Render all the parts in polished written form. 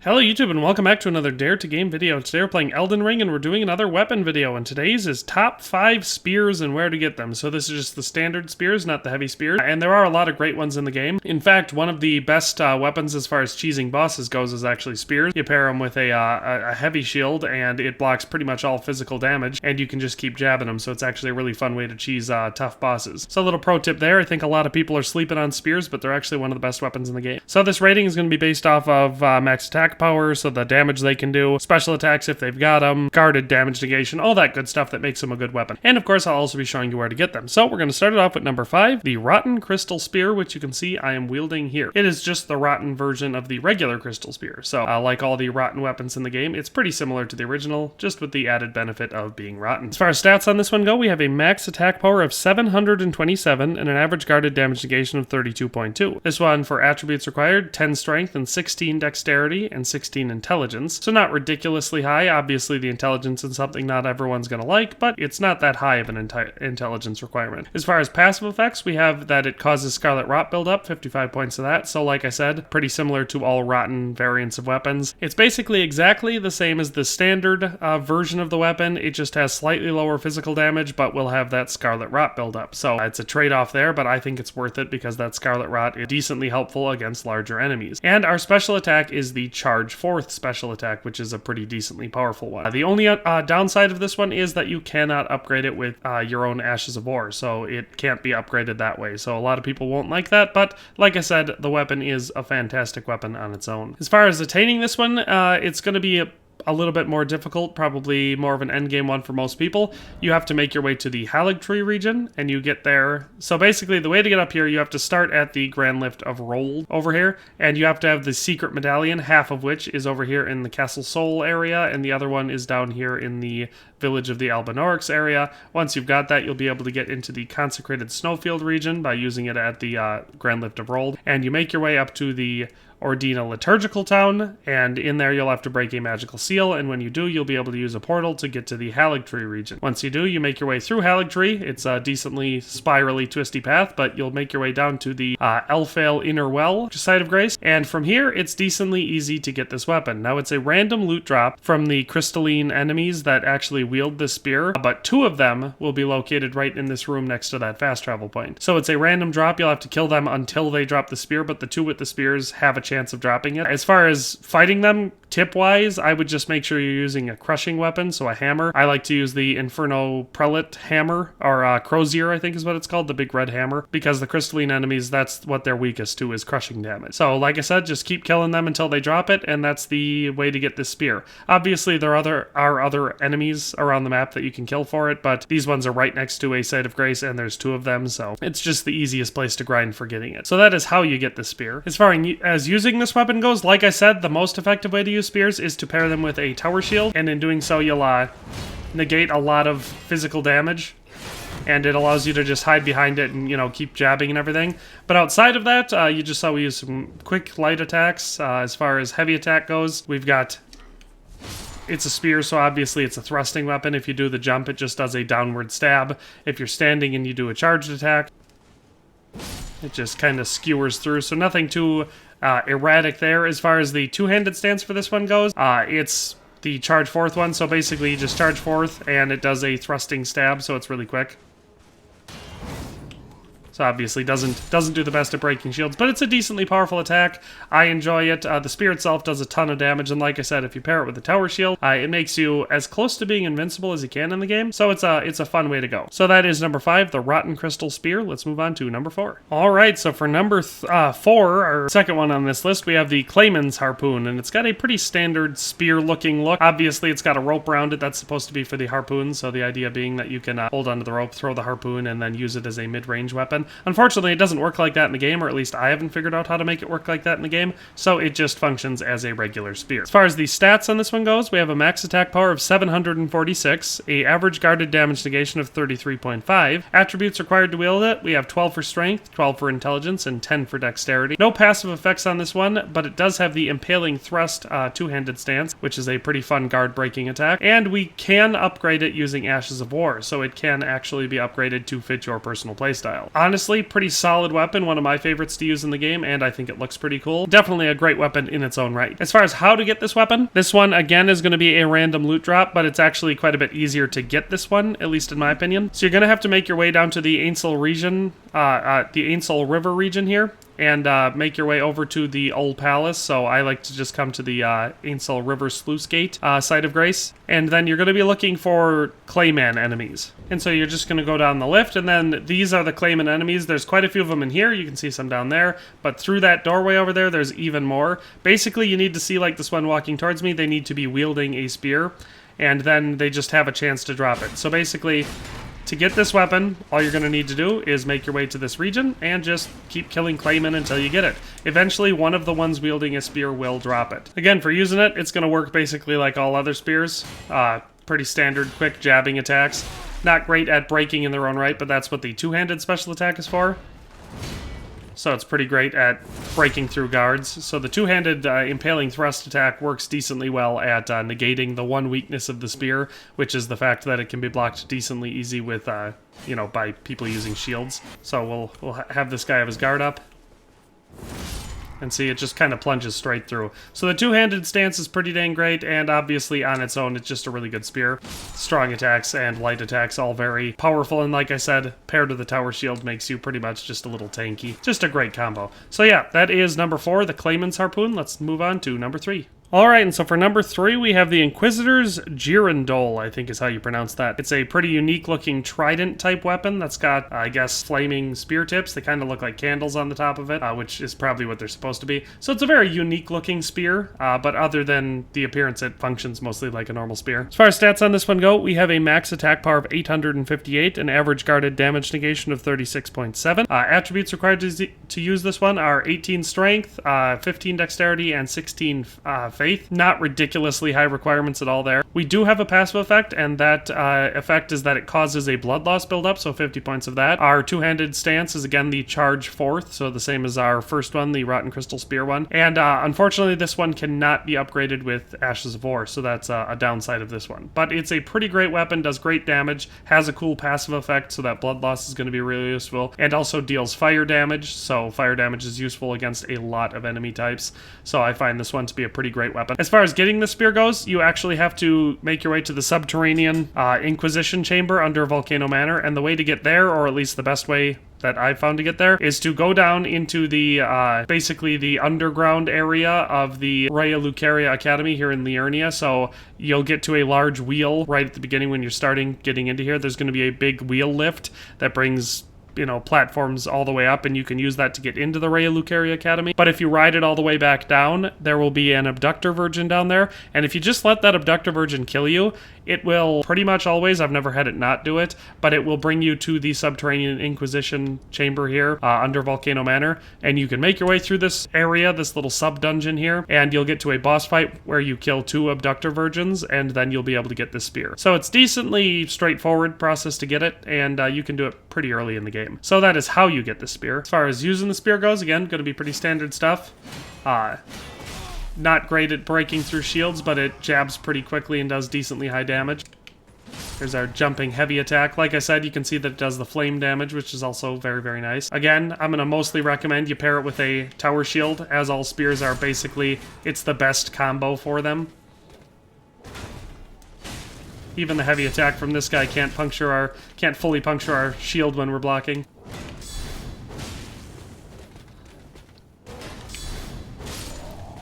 Hello YouTube and welcome back to another Dare to Game video. Today we're playing Elden Ring and we're doing another weapon video, and today's is top 5 spears and where to get them. So this is just the standard spears, not the heavy spears, and there are a lot of great ones in the game. In fact, one of the best weapons as far as cheesing bosses goes is actually spears. You pair them with a heavy shield and it blocks pretty much all physical damage, and you can just keep jabbing them, so it's actually a really fun way to cheese tough bosses. So a little pro tip there, I think a lot of people are sleeping on spears, but they're actually one of the best weapons in the game. So this rating is going to be based off of max attack power, so the damage they can do, special attacks if they've got them, guarded damage negation, all that good stuff that makes them a good weapon. And of course, I'll also be showing you where to get them. So we're going to start it off with number 5, the Rotten Crystal Spear, which you can see I am wielding here. It is just the rotten version of the regular Crystal Spear. So like all the rotten weapons in the game, it's pretty similar to the original, just with the added benefit of being rotten. As far as stats on this one go, we have a max attack power of 727 and an average guarded damage negation of 32.2. This one, for attributes required, 10 strength and 16 dexterity and 16 intelligence, so not ridiculously high. Obviously the intelligence is something not everyone's gonna like, but it's not that high of an intelligence requirement. As far as passive effects, we have that it causes Scarlet Rot buildup, 55 points of that, so like I said, pretty similar to all rotten variants of weapons. It's basically exactly the same as the standard version of the weapon, it just has slightly lower physical damage, but will have that Scarlet Rot buildup. So it's a trade-off there, but I think it's worth it because that Scarlet Rot is decently helpful against larger enemies. And our special attack is the Charge Forth special attack, which is a pretty decently powerful one. The only downside of this one is that you cannot upgrade it with your own Ashes of War, so it can't be upgraded that way. So a lot of people won't like that, but like I said, the weapon is a fantastic weapon on its own. As far as attaining this one, it's going to be a little bit more difficult, probably more of an endgame one for most people. You have to make your way to the Haligtree region, and you get there. So basically, the way to get up here, you have to start at the Grand Lift of Rold over here, and you have to have the secret medallion, half of which is over here in the Castle Sol area, and the other one is down here in the Village of the Albanorics area. Once you've got that, you'll be able to get into the Consecrated Snowfield region by using it at the Grand Lift of Rold, and you make your way up to the Ordina Liturgical Town, and in there you'll have to break a magical seal, and when you do, you'll be able to use a portal to get to the Haligtree region. Once you do, you make your way through Haligtree. It's a decently spirally twisty path, but you'll make your way down to the Elfale Inner Well, Site of Grace, and from here, it's decently easy to get this weapon. Now, it's a random loot drop from the crystalline enemies that actually wield this spear, but 2 of them will be located right in this room next to that fast travel point. So it's a random drop. You'll have to kill them until they drop the spear, but the 2 with the spears have a chance of dropping it. As far as fighting them, tip-wise, I would just make sure you're using a crushing weapon, so a hammer. I like to use the Inferno Prelate hammer, or Crozier, I think is what it's called, the big red hammer, because the crystalline enemies, that's what they're weakest to, is crushing damage. So, like I said, just keep killing them until they drop it, and that's the way to get this spear. Obviously, there are other enemies around the map that you can kill for it, but these ones are right next to a Site of Grace, and there's 2 of them, so it's just the easiest place to grind for getting it. So that is how you get the spear. As far as using this weapon goes, like I said, the most effective way to use spears is to pair them with a tower shield, and in doing so you'll negate a lot of physical damage, and it allows you to just hide behind it and, you know, keep jabbing and everything. But outside of that, you just saw we use some quick light attacks. As far as heavy attack goes, we've got... It's a spear, so obviously it's a thrusting weapon. If you do the jump, it just does a downward stab. If you're standing and you do a charged attack, it just kind of skewers through, so nothing too erratic there. As far as the two-handed stance for this one goes, it's the Charge Forth one, so basically you just charge forth and it does a thrusting stab, so it's really quick. So obviously doesn't do the best at breaking shields, but it's a decently powerful attack. I enjoy it. The spear itself does a ton of damage, and like I said, if you pair it with the tower shield, it makes you as close to being invincible as you can in the game. So it's a fun way to go. So that is number 5, the Rotten Crystal Spear. Let's move on to number 4. All right, so for number 4, our second one on this list, we have the CLAYMAN'S Harpoon, and it's got a pretty standard spear-looking look. Obviously, it's got a rope around it. That's supposed to be for the harpoon, so the idea being that you can hold onto the rope, throw the harpoon, and then use it as a mid-range weapon. Unfortunately, it doesn't work like that in the game, or at least I haven't figured out how to make it work like that in the game, so it just functions as a regular spear. As far as the stats on this one goes, we have a max attack power of 746, a average guarded damage negation of 33.5. Attributes required to wield it, we have 12 for strength, 12 for intelligence, and 10 for dexterity. No passive effects on this one, but it does have the impaling thrust two-handed stance, which is a pretty fun guard-breaking attack, and we can upgrade it using Ashes of War, so it can actually be upgraded to fit your personal playstyle. Honestly, Honestly, pretty solid weapon, one of my favorites to use in the game, and I think it looks pretty cool. Definitely a great weapon in its own right. As far as how to get this weapon, this one, again, is going to be a random loot drop, but it's actually quite a bit easier to get this one, at least in my opinion. So you're going to have to make your way down to the Ainsel region, the Ainsel River region here, and make your way over to the Old Palace. So I like to just come to the Ainsel River Sluice Gate site of Grace. And then you're going to be looking for Clayman enemies. And so you're just going to go down the lift, and then these are the Clayman enemies. There's quite a few of them in here. You can see some down there. But through that doorway over there, there's even more. Basically, you need to see, like this one walking towards me, they need to be wielding a spear. And then they just have a chance to drop it. So basically, to get this weapon, all you're going to need to do is make your way to this region and just keep killing Clayman until you get it. Eventually, one of the ones wielding a spear will drop it. Again, for using it, it's going to work basically like all other spears. Pretty standard, quick jabbing attacks. Not great at breaking in their own right, but that's what the two-handed special attack is for. So it's pretty great at breaking through guards. So the two-handed impaling thrust attack works decently well at negating the one weakness of the spear, which is the fact that it can be blocked decently easy with, you know, by people using shields. So we'll have this guy have his guard up. And see, it just kind of plunges straight through. So the two-handed stance is pretty dang great, and obviously on its own, it's just a really good spear. Strong attacks and light attacks, all very powerful, and like I said, paired to the tower shield makes you pretty much just a little tanky. Just a great combo. So yeah, that is number 4, the CLAYMAN'S Harpoon. Let's move on to number 3. Alright, and so for number 3, we have the INQUISITOR'S Girandole, I think is how you pronounce that. It's a pretty unique-looking trident-type weapon that's got, I guess, flaming spear tips. They kind of look like candles on the top of it, which is probably what they're supposed to be. So it's a very unique-looking spear, but other than the appearance, it functions mostly like a normal spear. As far as stats on this one go, we have a max attack power of 858, an average guarded damage negation of 36.7. Attributes required to use this one are 18 strength, 15 dexterity, and 16 faith. Not ridiculously high requirements at all there. We do have a passive effect, and that effect is that it causes a blood loss buildup, so 50 points of that. Our two-handed stance is again the charge fourth, so the same as our first one, the Rotten Crystal Spear one. And unfortunately, this one cannot be upgraded with Ashes of War, so that's a downside of this one. But it's a pretty great weapon, does great damage, has a cool passive effect, so that blood loss is going to be really useful, and also deals fire damage, so fire damage is useful against a lot of enemy types. So I find this one to be a pretty great weapon. As far as getting the spear goes, you actually have to make your way to the subterranean Inquisition chamber under Volcano Manor, and the way to get there, or at least the best way that I've found to get there, is to go down into the, basically the underground area of the Raya Lucaria Academy here in Liurnia. So you'll get to a large wheel right at the beginning when you're getting into here. There's going to be a big wheel lift that brings, you know, platforms all the way up, and you can use that to get into the Raya Lucaria Academy. But if you ride it all the way back down, there will be an abductor virgin down there, and if you just let that abductor virgin kill you, it will pretty much always, I've never had it not do it, but it will bring you to the subterranean Inquisition chamber here under Volcano Manor, and you can make your way through this area, this little sub-dungeon here, and you'll get to a boss fight where you kill 2 abductor virgins, and then you'll be able to get this spear. So it's decently straightforward process to get it, and you can do it pretty early in the game. So that is how you get the spear. As far as using the spear goes, again, going to be pretty standard stuff. Not great at breaking through shields, but it jabs pretty quickly and does decently high damage. Here's our jumping heavy attack. Like I said, you can see that it does the flame damage, which is also very, very nice. Again, I'm going to mostly recommend you pair it with a tower shield, as all spears are basically, it's the best combo for them. Even the heavy attack from this guy can't fully puncture our shield when we're blocking.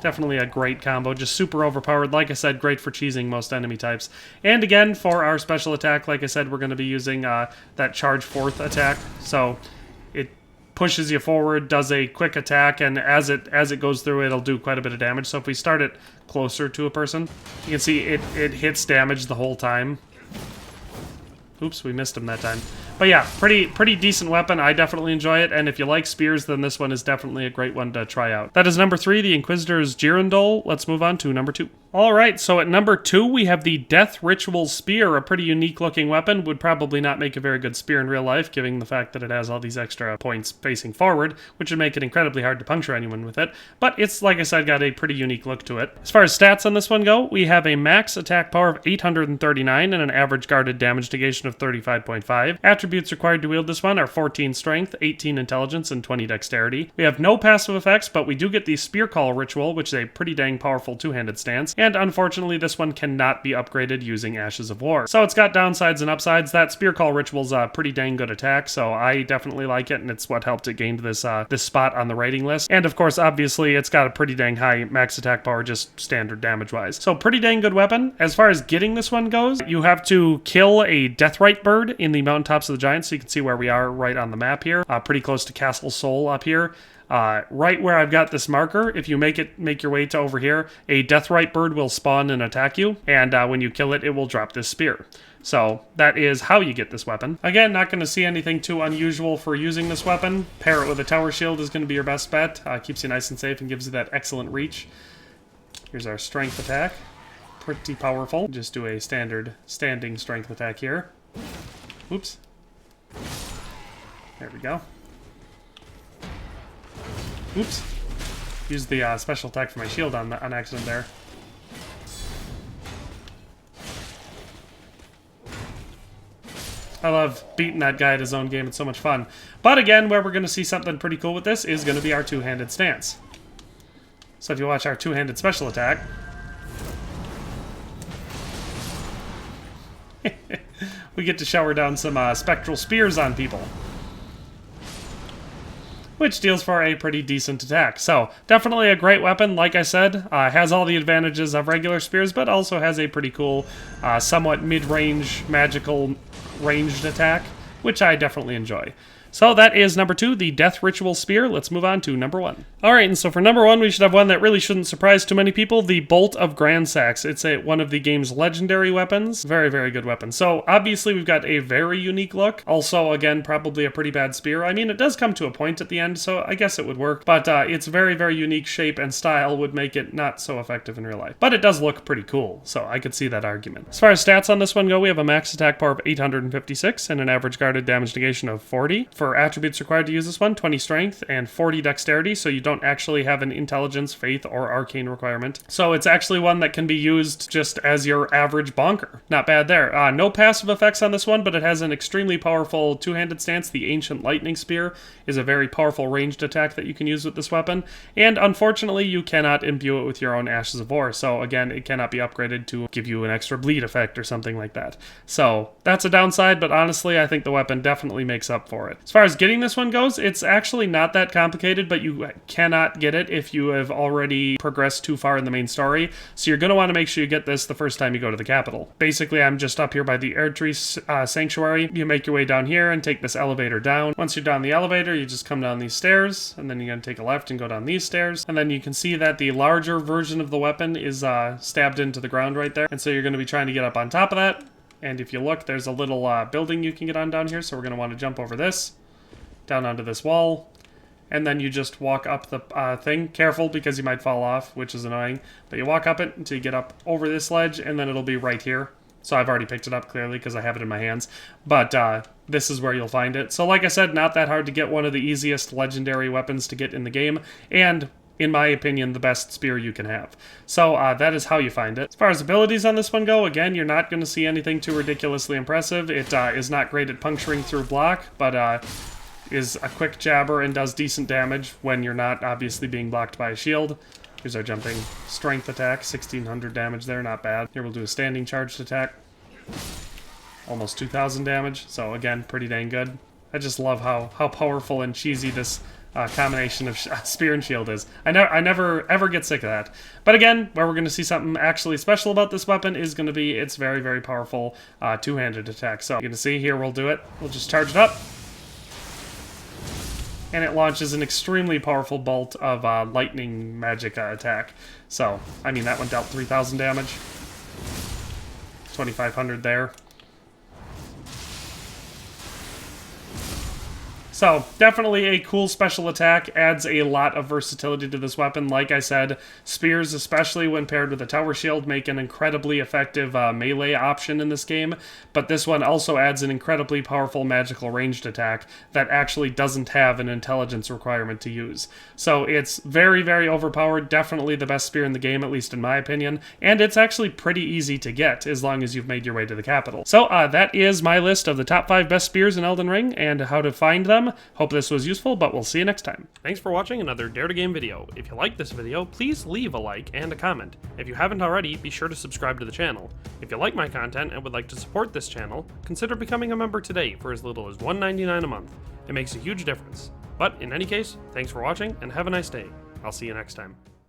Definitely a great combo, just super overpowered. Like I said, great for cheesing most enemy types. And again, for our special attack, like I said, we're going to be using that charge fourth attack. So it pushes you forward, does a quick attack, and as it goes through, it'll do quite a bit of damage. So if we start it closer to a person, you can see it hits damage the whole time. Oops, we missed him that time. But yeah, pretty decent weapon. I definitely enjoy it, and if you like spears, then this one is definitely a great one to try out. That is number 3, the INQUISITOR'S Girandole. Let's move on to number 2. Alright, so at number 2, we have the Death Ritual Spear, a pretty unique looking weapon. Would probably not make a very good spear in real life, given the fact that it has all these extra points facing forward, which would make it incredibly hard to puncture anyone with it. But it's, like I said, got a pretty unique look to it. As far as stats on this one go, we have a max attack power of 839 and an average guarded damage negation of 35.5. Attributes attributes required to wield this one are 14 strength, 18 intelligence, and 20 dexterity. We have no passive effects, but we do get the Spear Call ritual, which is a pretty dang powerful two-handed stance, and unfortunately this one cannot be upgraded using Ashes of War. So it's got downsides and upsides. That Spear Call ritual's a pretty dang good attack, so I definitely like it, and it's what helped it gain this spot on the rating list. And of course, obviously, it's got a pretty dang high max attack power, just standard damage-wise. So pretty dang good weapon. As far as getting this one goes, you have to kill a Deathrite bird in the mountaintops of the Giants, so you can see where we are right on the map here, pretty close to Castle Sol up here. Right where I've got this marker, if you make your way to over here, a Deathrite bird will spawn and attack you, and when you kill it, it will drop this spear. So that is how you get this weapon. Again, not going to see anything too unusual for using this weapon. Pair it with a tower shield is going to be your best bet. Keeps you nice and safe and gives you that excellent reach. Here's our strength attack. Pretty powerful. Just do a standard standing strength attack here. Oops. There we go. Oops. Used the special attack for my shield on accident there. I love beating that guy at his own game. It's so much fun. But again, where we're going to see something pretty cool with this is going to be our two-handed stance. So if you watch our two-handed special attack... we get to shower down some spectral spears on people, which deals for a pretty decent attack. So, definitely a great weapon, like I said. Has all the advantages of regular spears, but also has a pretty cool, somewhat mid-range, magical ranged attack, which I definitely enjoy. So that is number 2, the Death Ritual Spear. Let's move on to number 1. Alright, and so for number 1, we should have one that really shouldn't surprise too many people, the Bolt of Gransax. It's one of the game's legendary weapons. Very, very good weapon. So obviously we've got a very unique look. Also, again, probably a pretty bad spear. I mean, it does come to a point at the end, so I guess it would work. But its very, very unique shape and style would make it not so effective in real life. But it does look pretty cool, so I could see that argument. As far as stats on this one go, we have a max attack power of 856 and an average guarded damage negation of 40. For attributes required to use this one, 20 strength and 40 dexterity, so you don't actually have an intelligence, faith, or arcane requirement. So it's actually one that can be used just as your average bonker. Not bad there. No passive effects on this one, but it has an extremely powerful two-handed stance. The Ancient Lightning Spear is a very powerful ranged attack that you can use with this weapon, and unfortunately you cannot imbue it with your own Ashes of War, so again, it cannot be upgraded to give you an extra bleed effect or something like that. So that's a downside, but honestly, I think the weapon definitely makes up for it. As far as getting this one goes, it's actually not that complicated, but you cannot get it if you have already progressed too far in the main story, so you're going to want to make sure you get this the first time you go to the capital. Basically, I'm just up here by the Erdtree Sanctuary. You make your way down here and take this elevator down. Once you're down the elevator, you just come down these stairs, and then you're going to take a left and go down these stairs, and then you can see that the larger version of the weapon is stabbed into the ground right there, and so you're going to be trying to get up on top of that. And if you look, there's a little building you can get on down here, so we're going to want to jump over this, down onto this wall, and then you just walk up the thing. Careful, because you might fall off, which is annoying, but you walk up it until you get up over this ledge, and then it'll be right here. So I've already picked it up, clearly, because I have it in my hands, but this is where you'll find it. So like I said, not that hard to get, one of the easiest legendary weapons to get in the game, and in my opinion, the best spear you can have. So that is how you find it. As far as abilities on this one go, again, you're not going to see anything too ridiculously impressive. It is not great at puncturing through block, but is a quick jabber and does decent damage when you're not obviously being blocked by a shield. Here's our jumping strength attack, 1600 damage there, not bad. Here we'll do a standing charged attack. Almost 2000 damage, so again, pretty dang good. I just love how powerful and cheesy this combination of spear and shield is. I never ever get sick of that. But again, where we're going to see something actually special about this weapon is going to be its very, very powerful two-handed attack. So you're going to see here, we'll do it. We'll just charge it up. And it launches an extremely powerful bolt of lightning magic attack. So, I mean, that one dealt 3000 damage. 2500 there. So, definitely a cool special attack, adds a lot of versatility to this weapon. Like I said, spears, especially when paired with a tower shield, make an incredibly effective melee option in this game, but this one also adds an incredibly powerful magical ranged attack that actually doesn't have an intelligence requirement to use. So it's very, very overpowered, definitely the best spear in the game, at least in my opinion, and it's actually pretty easy to get as long as you've made your way to the capital. So that is my list of the top 5 best spears in Elden Ring and how to find them. Hope this was useful, but we'll see you next time. Thanks for watching another Dare to Game video. If you liked this video, please leave a like and a comment. If you haven't already, be sure to subscribe to the channel. If you like my content and would like to support this channel, consider becoming a member today for as little as $1.99 a month. It makes a huge difference. But in any case, thanks for watching and have a nice day. I'll see you next time.